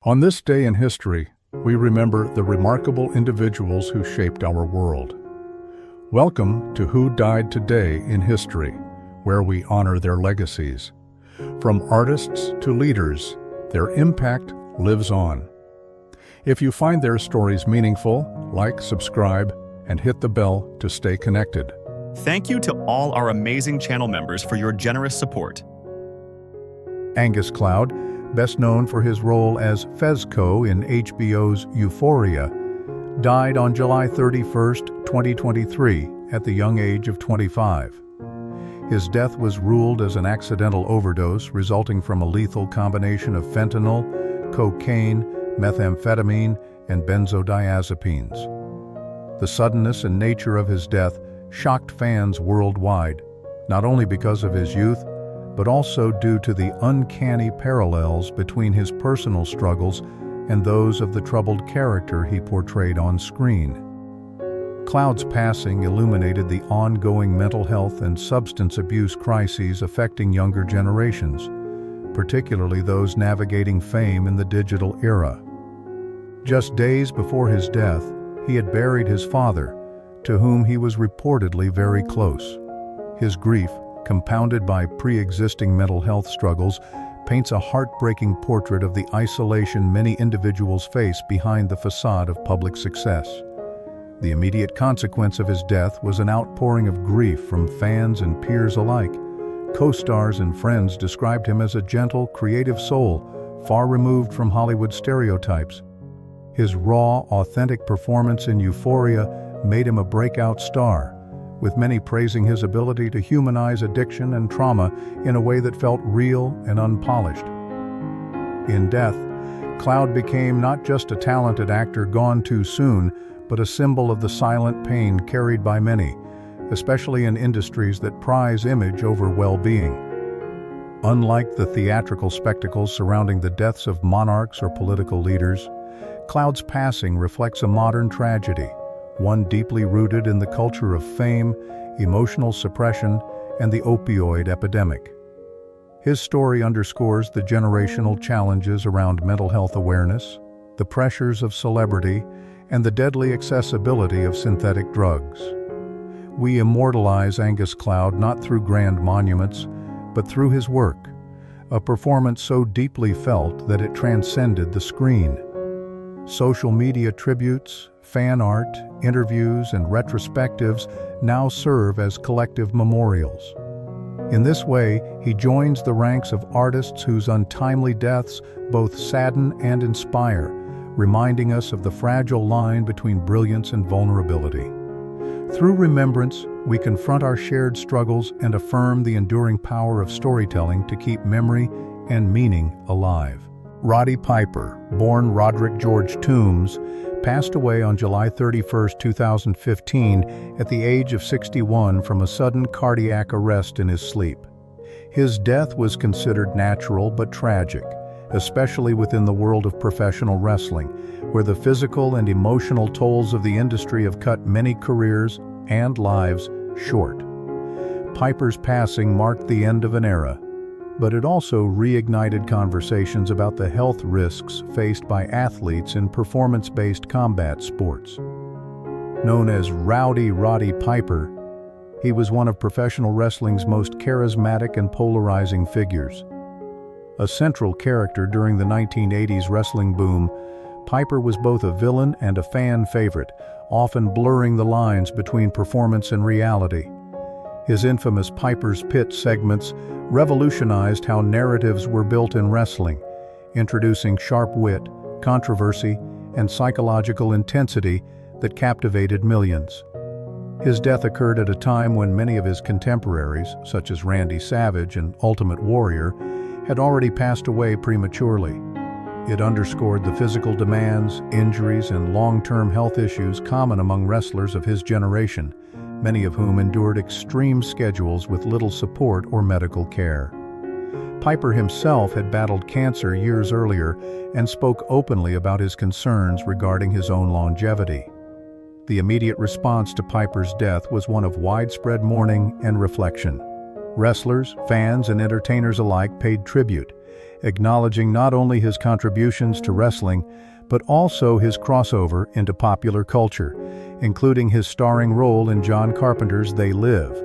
On this day in history, we remember the remarkable individuals who shaped our world. Welcome to Who Died Today in History, where we honor their legacies. From artists to leaders, their impact lives on. If you find their stories meaningful, like, subscribe, and hit the bell to stay connected. Thank you to all our amazing channel members for your generous support. Angus Cloud, best known for his role as Fezco in HBO's Euphoria, died on July 31, 2023, at the young age of 25. His death was ruled as an accidental overdose resulting from a lethal combination of fentanyl, cocaine, methamphetamine, and benzodiazepines. The suddenness and nature of his death shocked fans worldwide, not only because of his youth, but also due to the uncanny parallels between his personal struggles and those of the troubled character he portrayed on screen. Cloud's passing illuminated the ongoing mental health and substance abuse crises affecting younger generations, particularly those navigating fame in the digital era. Just days before his death, he had buried his father, to whom he was reportedly very close. His grief, compounded by pre-existing mental health struggles, paints a heartbreaking portrait of the isolation many individuals face behind the facade of public success. The immediate consequence of his death was an outpouring of grief from fans and peers alike. Co-stars and friends described him as a gentle, creative soul, far removed from Hollywood stereotypes. His raw, authentic performance in Euphoria made him a breakout star, with many praising his ability to humanize addiction and trauma in a way that felt real and unpolished. In death, Cloud became not just a talented actor gone too soon, but a symbol of the silent pain carried by many, especially in industries that prize image over well-being. Unlike the theatrical spectacles surrounding the deaths of monarchs or political leaders, Cloud's passing reflects a modern tragedy, one deeply rooted in the culture of fame, emotional suppression, and the opioid epidemic. His story underscores the generational challenges around mental health awareness, the pressures of celebrity, and the deadly accessibility of synthetic drugs. We immortalize Angus Cloud not through grand monuments, but through his work, a performance so deeply felt that it transcended the screen. Social media tributes, fan art, interviews, and retrospectives now serve as collective memorials. In this way, he joins the ranks of artists whose untimely deaths both sadden and inspire, reminding us of the fragile line between brilliance and vulnerability. Through remembrance, we confront our shared struggles and affirm the enduring power of storytelling to keep memory and meaning alive. Roddy Piper, born Roderick George Toombs, passed away on July 31, 2015, at the age of 61 from a sudden cardiac arrest in his sleep. His death was considered natural but tragic, especially within the world of professional wrestling, where the physical and emotional tolls of the industry have cut many careers and lives short. Piper's passing marked the end of an era, but it also reignited conversations about the health risks faced by athletes in performance-based combat sports. Known as Roddy Piper, he was one of professional wrestling's most charismatic and polarizing figures. A central character during the 1980s wrestling boom, Piper was both a villain and a fan favorite, often blurring the lines between performance and reality. His infamous Piper's Pit segments revolutionized how narratives were built in wrestling, introducing sharp wit, controversy, and psychological intensity that captivated millions. His death occurred at a time when many of his contemporaries, such as Randy Savage and Ultimate Warrior, had already passed away prematurely. It underscored the physical demands, injuries, and long-term health issues common among wrestlers of his generation, many of whom endured extreme schedules with little support or medical care. Piper himself had battled cancer years earlier and spoke openly about his concerns regarding his own longevity. The immediate response to Piper's death was one of widespread mourning and reflection. Wrestlers, fans, and entertainers alike paid tribute, acknowledging not only his contributions to wrestling, but also his crossover into popular culture, including his starring role in John Carpenter's They Live.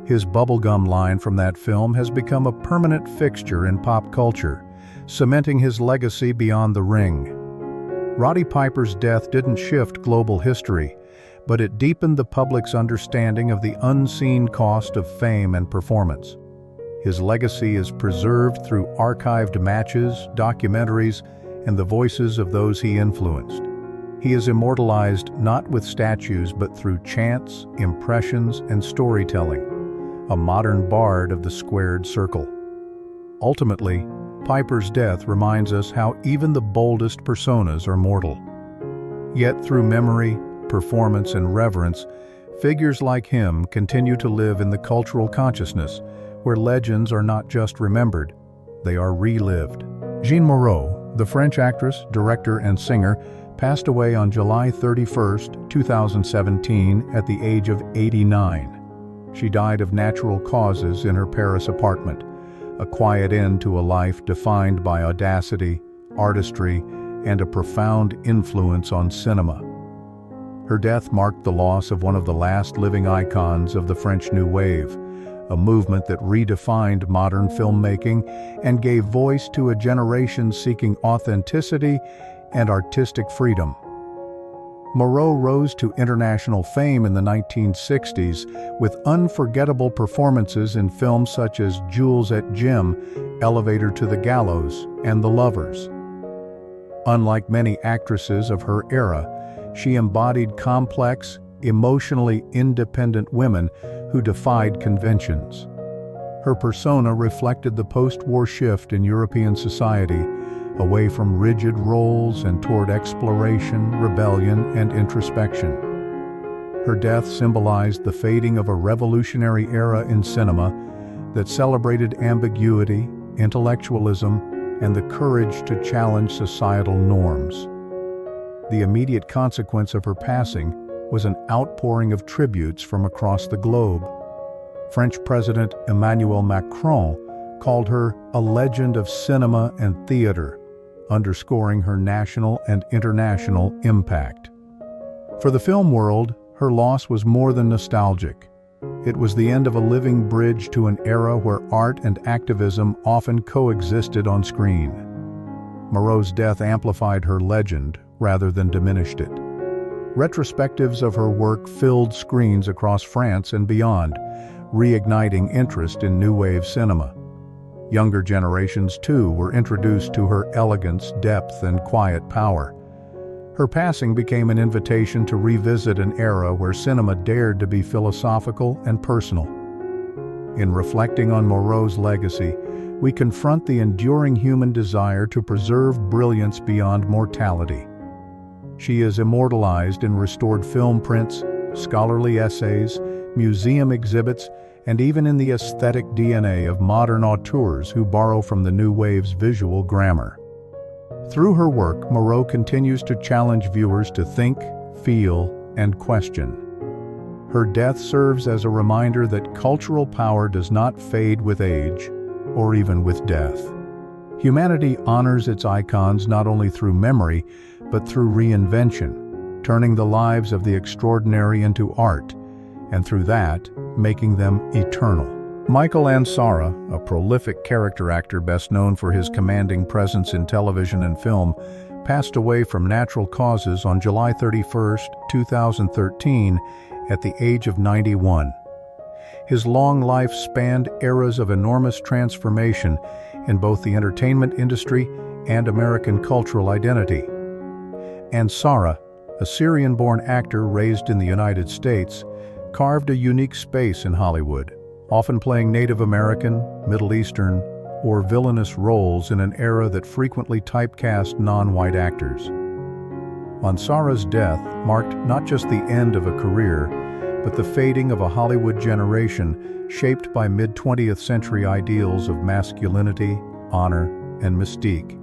His bubblegum line from that film has become a permanent fixture in pop culture, cementing his legacy beyond the ring. Roddy Piper's death didn't shift global history, but it deepened the public's understanding of the unseen cost of fame and performance. His legacy is preserved through archived matches, documentaries, and the voices of those he influenced. He is immortalized not with statues but through chants, impressions, and storytelling, a modern bard of the squared circle. Ultimately, Piper's death reminds us how even the boldest personas are mortal. Yet through memory, performance, and reverence, figures like him continue to live in the cultural consciousness, where legends are not just remembered, they are relived. Jeanne Moreau, the French actress, director, and singer, passed away on July 31, 2017, at the age of 89. She died of natural causes in her Paris apartment, a quiet end to a life defined by audacity, artistry, and a profound influence on cinema. Her death marked the loss of one of the last living icons of the French New Wave, a movement that redefined modern filmmaking and gave voice to a generation seeking authenticity and artistic freedom. Moreau rose to international fame in the 1960s with unforgettable performances in films such as Jules at Gym, Elevator to the Gallows, and The Lovers. Unlike many actresses of her era, she embodied complex, emotionally independent women who defied conventions. Her persona reflected the post-war shift in European society, away from rigid roles and toward exploration, rebellion, and introspection. Her death symbolized the fading of a revolutionary era in cinema that celebrated ambiguity, intellectualism, and the courage to challenge societal norms. The immediate consequence of her passing was an outpouring of tributes from across the globe. French President Emmanuel Macron called her a legend of cinema and theater, underscoring her national and international impact. For the film world, her loss was more than nostalgic. It was the end of a living bridge to an era where art and activism often coexisted on screen. Moreau's death amplified her legend rather than diminished it. Retrospectives of her work filled screens across France and beyond, reigniting interest in New Wave cinema. Younger generations, too, were introduced to her elegance, depth, and quiet power. Her passing became an invitation to revisit an era where cinema dared to be philosophical and personal. In reflecting on Moreau's legacy, we confront the enduring human desire to preserve brilliance beyond mortality. She is immortalized in restored film prints, scholarly essays, museum exhibits, and even in the aesthetic DNA of modern auteurs who borrow from the New Wave's visual grammar. Through her work, Moreau continues to challenge viewers to think, feel, and question. Her death serves as a reminder that cultural power does not fade with age, or even with death. Humanity honors its icons not only through memory, but through reinvention, turning the lives of the extraordinary into art, and through that, making them eternal. Michael Ansara, a prolific character actor best known for his commanding presence in television and film, passed away from natural causes on July 31, 2013, at the age of 91. His long life spanned eras of enormous transformation in both the entertainment industry and American cultural identity. Ansara, a Syrian-born actor raised in the United States, carved a unique space in Hollywood, often playing Native American, Middle Eastern, or villainous roles in an era that frequently typecast non-white actors. Ansara's death marked not just the end of a career, but the fading of a Hollywood generation shaped by mid-20th century ideals of masculinity, honor, and mystique.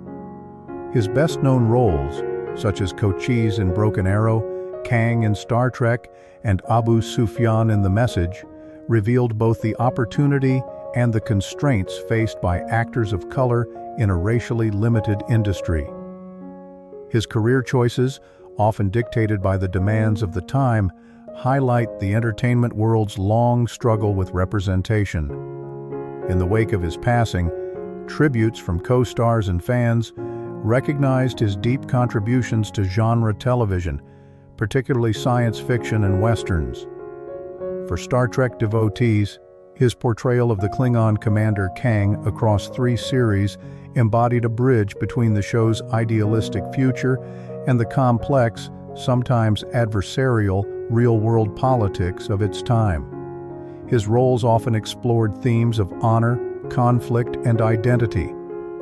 His best-known roles, such as Cochise in Broken Arrow, Kang in Star Trek, and Abu Sufyan in The Message, revealed both the opportunity and the constraints faced by actors of color in a racially limited industry. His career choices, often dictated by the demands of the time, highlight the entertainment world's long struggle with representation. In the wake of his passing, tributes from co-stars and fans recognized his deep contributions to genre television, particularly science fiction and westerns. For Star Trek devotees, his portrayal of the Klingon commander Kang across 3 series embodied a bridge between the show's idealistic future and the complex, sometimes adversarial, real-world politics of its time. His roles often explored themes of honor, conflict, and identity,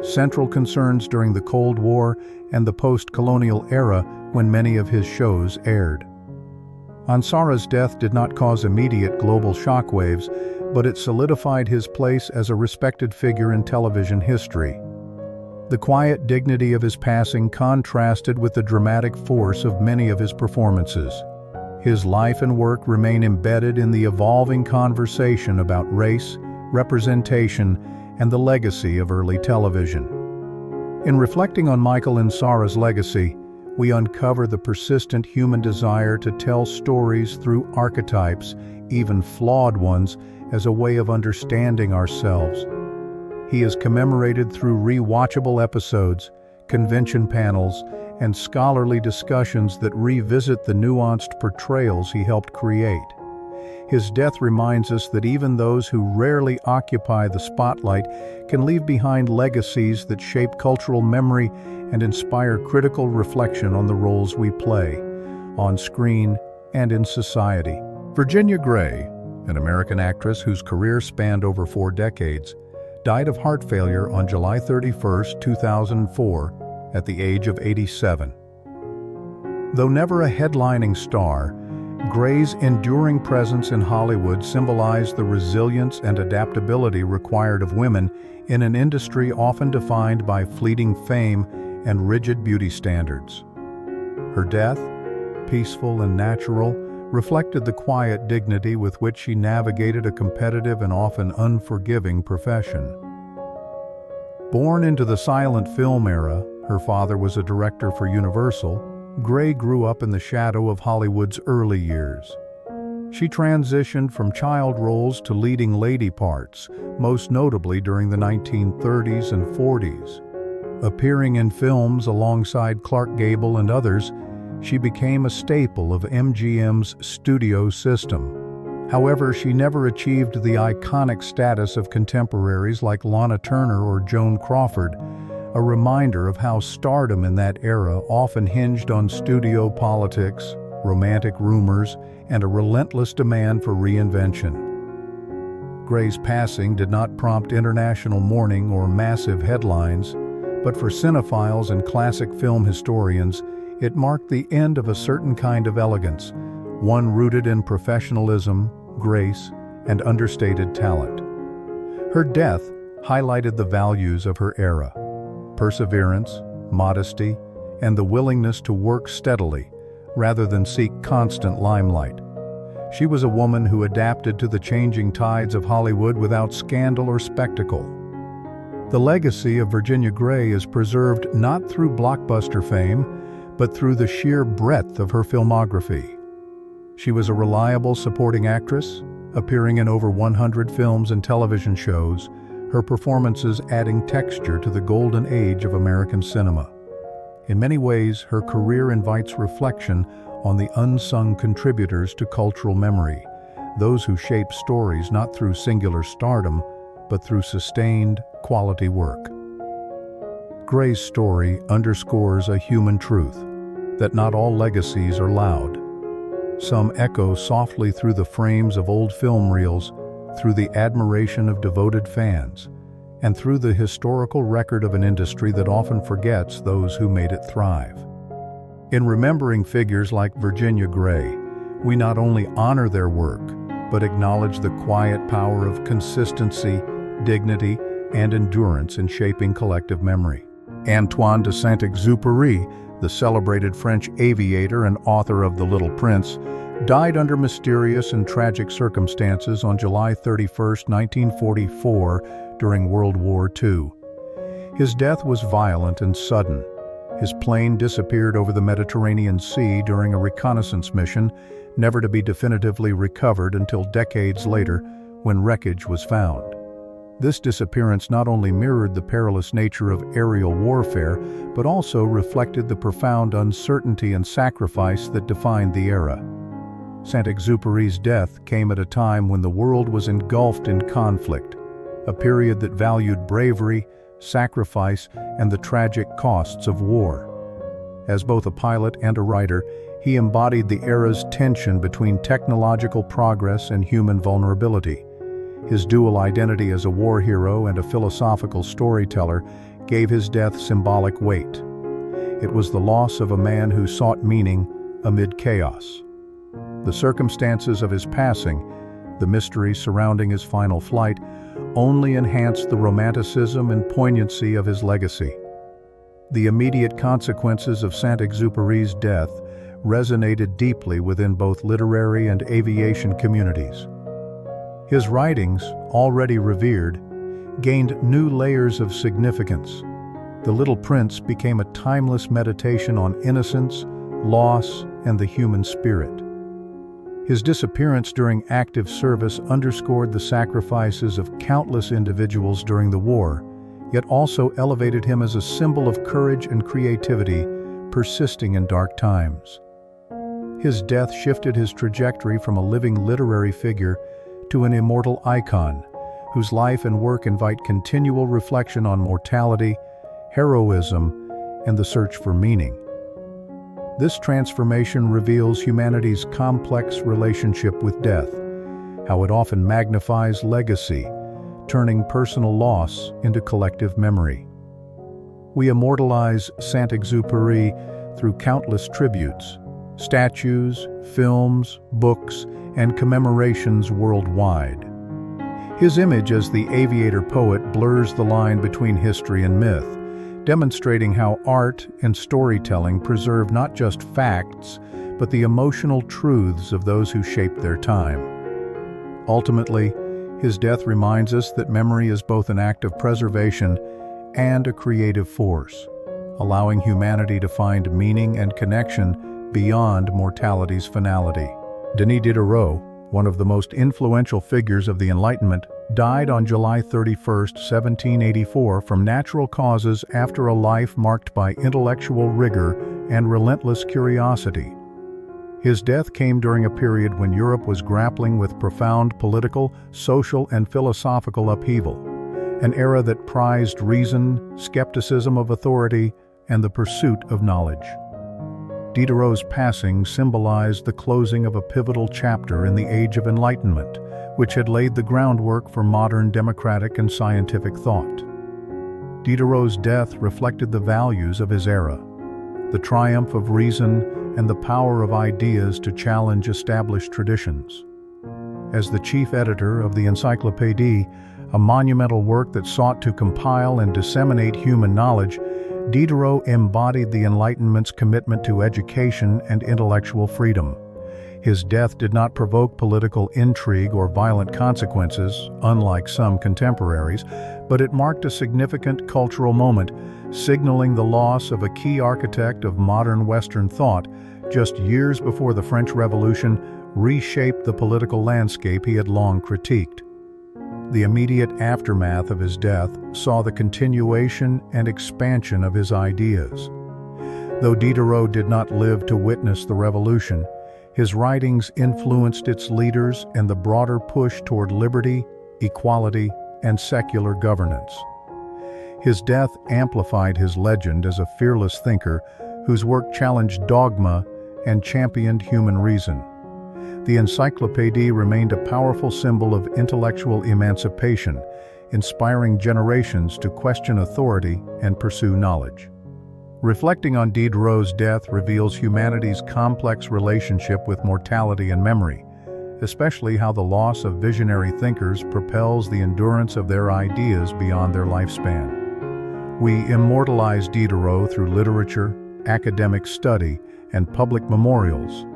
central concerns during the Cold War and the post-colonial era when many of his shows aired. Ansara's death did not cause immediate global shockwaves, but it solidified his place as a respected figure in television history. The quiet dignity of his passing contrasted with the dramatic force of many of his performances. His life and work remain embedded in the evolving conversation about race, representation, and the legacy of early television. In reflecting on Michael Ansara's legacy, we uncover the persistent human desire to tell stories through archetypes, even flawed ones, as a way of understanding ourselves. He is commemorated through rewatchable episodes, convention panels, and scholarly discussions that revisit the nuanced portrayals he helped create. His death reminds us that even those who rarely occupy the spotlight can leave behind legacies that shape cultural memory and inspire critical reflection on the roles we play, on screen and in society. Virginia Gray, an American actress whose career spanned over 4 decades, died of heart failure on July 31, 2004, at the age of 87. Though never a headlining star, Gray's enduring presence in Hollywood symbolized the resilience and adaptability required of women in an industry often defined by fleeting fame and rigid beauty standards. Her death, peaceful and natural, reflected the quiet dignity with which she navigated a competitive and often unforgiving profession. Born into the silent film era, her father was a director for Universal. Gray grew up in the shadow of Hollywood's early years. She transitioned from child roles to leading lady parts, most notably during the 1930s and 40s. Appearing in films alongside Clark Gable and others, she became a staple of MGM's studio system. However, she never achieved the iconic status of contemporaries like Lana Turner or Joan Crawford, a reminder of how stardom in that era often hinged on studio politics, romantic rumors, and a relentless demand for reinvention. Gray's passing did not prompt international mourning or massive headlines, but for cinephiles and classic film historians, it marked the end of a certain kind of elegance, one rooted in professionalism, grace, and understated talent. Her death highlighted the values of her era: perseverance, modesty, and the willingness to work steadily rather than seek constant limelight. She was a woman who adapted to the changing tides of Hollywood without scandal or spectacle. The legacy of Virginia Gray is preserved not through blockbuster fame, but through the sheer breadth of her filmography. She was a reliable supporting actress, appearing in over 100 films and television shows, her performances adding texture to the golden age of American cinema. In many ways, her career invites reflection on the unsung contributors to cultural memory, those who shape stories not through singular stardom, but through sustained, quality work. Gray's story underscores a human truth, that not all legacies are loud. Some echo softly through the frames of old film reels, through the admiration of devoted fans, and through the historical record of an industry that often forgets those who made it thrive. In remembering figures like Virginia Gray, we not only honor their work, but acknowledge the quiet power of consistency, dignity, and endurance in shaping collective memory. Antoine de Saint-Exupery, the celebrated French aviator and author of The Little Prince, died under mysterious and tragic circumstances on July 31, 1944, during World War II. His death was violent and sudden. His plane disappeared over the Mediterranean Sea during a reconnaissance mission, never to be definitively recovered until decades later, when wreckage was found. This disappearance not only mirrored the perilous nature of aerial warfare, but also reflected the profound uncertainty and sacrifice that defined the era. Saint-Exupery's death came at a time when the world was engulfed in conflict, a period that valued bravery, sacrifice, and the tragic costs of war. As both a pilot and a writer, he embodied the era's tension between technological progress and human vulnerability. His dual identity as a war hero and a philosophical storyteller gave his death symbolic weight. It was the loss of a man who sought meaning amid chaos. The circumstances of his passing, the mystery surrounding his final flight, only enhanced the romanticism and poignancy of his legacy. The immediate consequences of Saint-Exupery's death resonated deeply within both literary and aviation communities. His writings, already revered, gained new layers of significance. The Little Prince became a timeless meditation on innocence, loss, and the human spirit. His disappearance during active service underscored the sacrifices of countless individuals during the war, yet also elevated him as a symbol of courage and creativity, persisting in dark times. His death shifted his trajectory from a living literary figure to an immortal icon, whose life and work invite continual reflection on mortality, heroism, and the search for meaning. This transformation reveals humanity's complex relationship with death, how it often magnifies legacy, turning personal loss into collective memory. We immortalize Saint-Exupery through countless tributes, statues, films, books, and commemorations worldwide. His image as the aviator poet blurs the line between history and myth, demonstrating how art and storytelling preserve not just facts, but the emotional truths of those who shaped their time. Ultimately, his death reminds us that memory is both an act of preservation and a creative force, allowing humanity to find meaning and connection beyond mortality's finality. Denis Diderot, one of the most influential figures of the Enlightenment, died on July 31, 1784, from natural causes after a life marked by intellectual rigor and relentless curiosity. His death came during a period when Europe was grappling with profound political, social, and philosophical upheaval, an era that prized reason, skepticism of authority, and the pursuit of knowledge. Diderot's passing symbolized the closing of a pivotal chapter in the Age of Enlightenment, which had laid the groundwork for modern democratic and scientific thought. Diderot's death reflected the values of his era, the triumph of reason and the power of ideas to challenge established traditions. As the chief editor of the Encyclopédie, a monumental work that sought to compile and disseminate human knowledge, Diderot embodied the Enlightenment's commitment to education and intellectual freedom. His death did not provoke political intrigue or violent consequences, unlike some contemporaries, but it marked a significant cultural moment, signaling the loss of a key architect of modern Western thought just years before the French Revolution reshaped the political landscape he had long critiqued. The immediate aftermath of his death saw the continuation and expansion of his ideas. Though Diderot did not live to witness the revolution, his writings influenced its leaders and the broader push toward liberty, equality, and secular governance. His death amplified his legend as a fearless thinker whose work challenged dogma and championed human reason. The Encyclopédie remained a powerful symbol of intellectual emancipation, inspiring generations to question authority and pursue knowledge. Reflecting on Diderot's death reveals humanity's complex relationship with mortality and memory, especially how the loss of visionary thinkers propels the endurance of their ideas beyond their lifespan. We immortalize Diderot through literature, academic study, and public memorials,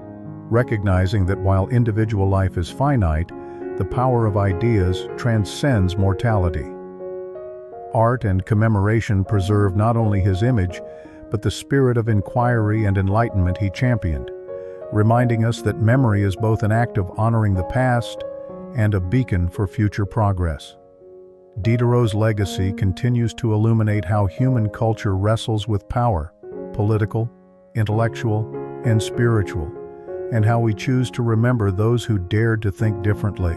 recognizing that while individual life is finite, the power of ideas transcends mortality. Art and commemoration preserve not only his image, but the spirit of inquiry and enlightenment he championed, reminding us that memory is both an act of honoring the past and a beacon for future progress. Diderot's legacy continues to illuminate how human culture wrestles with power, political, intellectual, and spiritual, and how we choose to remember those who dared to think differently.